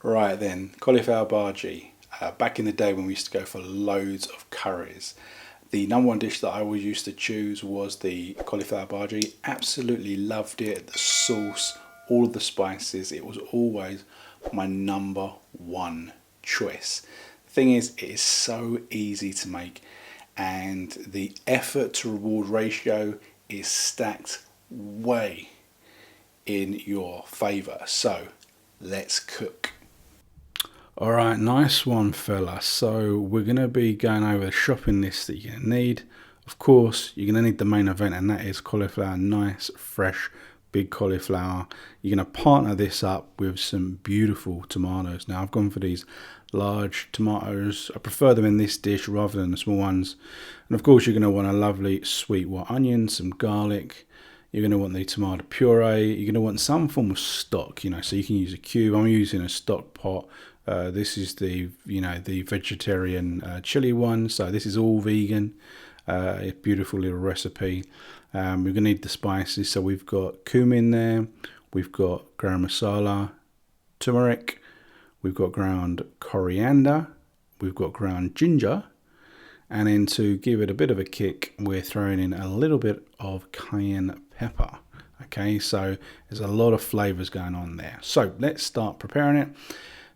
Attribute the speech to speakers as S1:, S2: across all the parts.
S1: Right then, cauliflower bhaji. Back in the day when we used to go for loads of curries, the number one dish that I always used to choose was the cauliflower bhaji. Absolutely loved it. The sauce, all of the spices. It was always my number one choice. The thing is, it is so easy to make, and the effort to reward ratio is stacked way in your favour. So let's cook. Alright, nice one fella. So we're going to be going over the shopping list that you're going to need. Of course, you're going to need the main event, and that is cauliflower. Nice, fresh, big cauliflower. You're going to partner this up with some beautiful tomatoes. Now I've gone for these large tomatoes. I prefer them in this dish rather than the small ones. And of course you're going to want a lovely sweet white onion, some garlic. You're going to want the tomato puree. You're going to want some form of stock, so you can use a cube. I'm using a stock pot. This is the vegetarian chili one, so this is all vegan. A beautiful little recipe. We're going to need the spices, so we've got cumin there, we've got garam masala, turmeric, we've got ground coriander, we've got ground ginger, and then to give it a bit of a kick, we're throwing in a little bit of cayenne pepper. Okay, so there's a lot of flavors going on there. So let's start preparing it.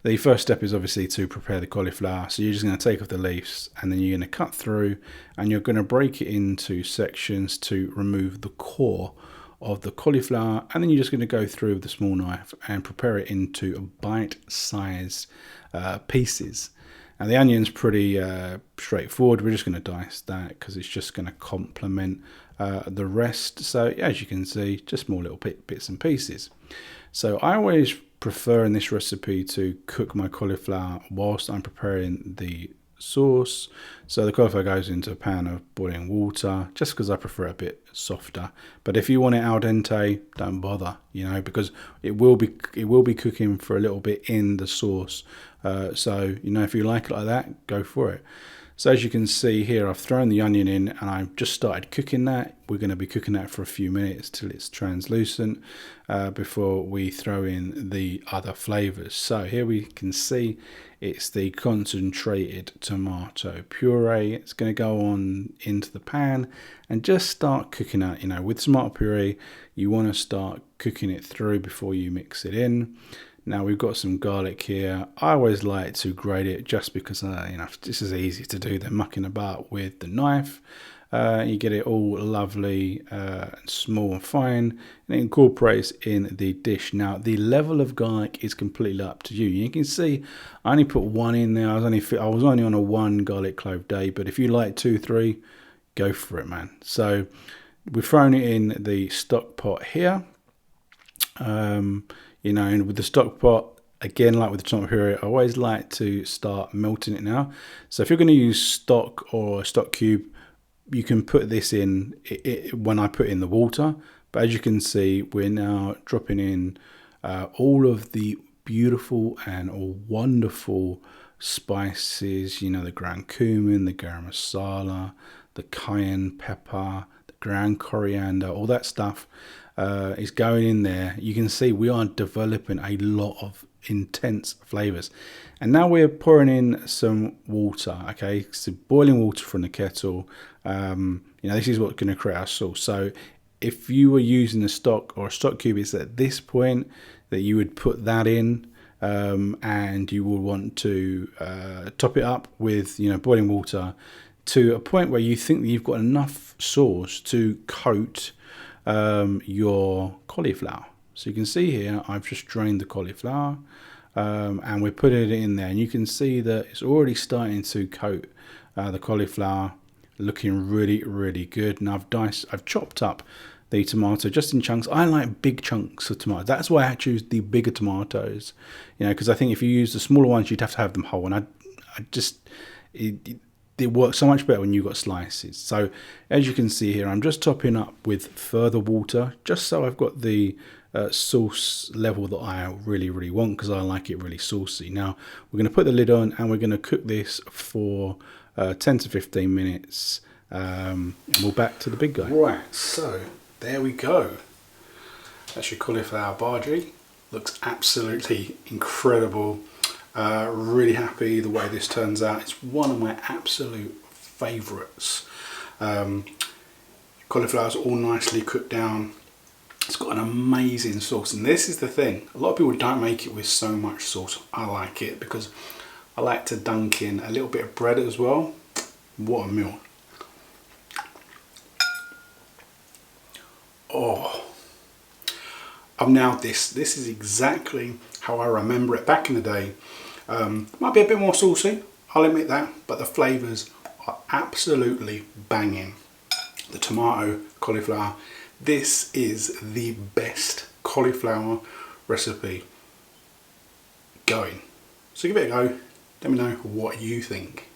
S1: The first step is obviously to prepare the cauliflower. So you're just going to take off the leaves, and then you're going to cut through, and you're going to break it into sections to remove the core of the cauliflower, and then you're just going to go through with the small knife and prepare it into bite-sized pieces. And the onion's pretty straightforward. We're just going to dice that because it's just going to complement the rest. So as you can see, just small little bits and pieces. So I always prefer in this recipe to cook my cauliflower whilst I'm preparing the sauce. So the cauliflower goes into a pan of boiling water, just because I prefer it a bit softer. But if you want it al dente, don't bother, because it will be cooking for a little bit in the sauce. So if you like it like that, go for it. So as you can see here, I've thrown the onion in and I've just started cooking that. We're going to be cooking that for a few minutes till it's translucent before we throw in the other flavors. So here we can see it's the concentrated tomato puree. It's going to go on into the pan and just start cooking that. With tomato puree, you want to start cooking it through before you mix it in. Now we've got some garlic here. I always like to grate it just because this is easy to do than mucking about with the knife. You get it all lovely, small and fine, and it incorporates in the dish. Now the level of garlic is completely up to you. You can see I only put one in there. I was only on a 1 garlic clove day, but if you like 2, 3, go for it, man. So we've thrown it in the stock pot here. And with the stock pot, again, like with the tomato puree, I always like to start melting it now. So if you're going to use stock or a stock cube, you can put this in when I put in the water. But as you can see, we're now dropping in all of the beautiful and wonderful spices, the ground cumin, the garam masala, the cayenne pepper, the ground coriander, all that stuff. Is going in there. You can see we are developing a lot of intense flavors, and now we're pouring in some water. Okay, so boiling water from the kettle. This is what's going to create our sauce. So if you were using a stock or a stock cube, it's at this point that you would put that in, and you will want to top it up with boiling water to a point where you think that you've got enough sauce to coat your cauliflower. So you can see here I've just drained the cauliflower, and we're putting it in there, and you can see that it's already starting to coat the cauliflower, looking really, really good. And I've chopped up the tomato just in chunks. I like big chunks of tomato. That's why I choose the bigger tomatoes, because I think if you use the smaller ones, you'd have to have them whole, and it works so much better when you've got slices. So as you can see here, I'm just topping up with further water, just so I've got the sauce level that I really, really want, because I like it really saucy. Now we're going to put the lid on, and we're going to cook this for 10 to 15 minutes, and we'll back to the big guy. Right, so there we go. That's your cauliflower bhaji. Looks absolutely incredible. Really happy the way this turns out. It's one of my absolute favourites. Cauliflower's all nicely cooked down. It's got an amazing sauce, and this is the thing, a lot of people don't make it with so much sauce. I like it because I like to dunk in a little bit of bread as well. What a meal. Oh, I've nailed this. This is exactly how I remember it back in the day. Might be a bit more saucy, I'll admit that, but the flavours are absolutely banging. The tomato, cauliflower, this is the best cauliflower recipe going. So give it a go, let me know what you think.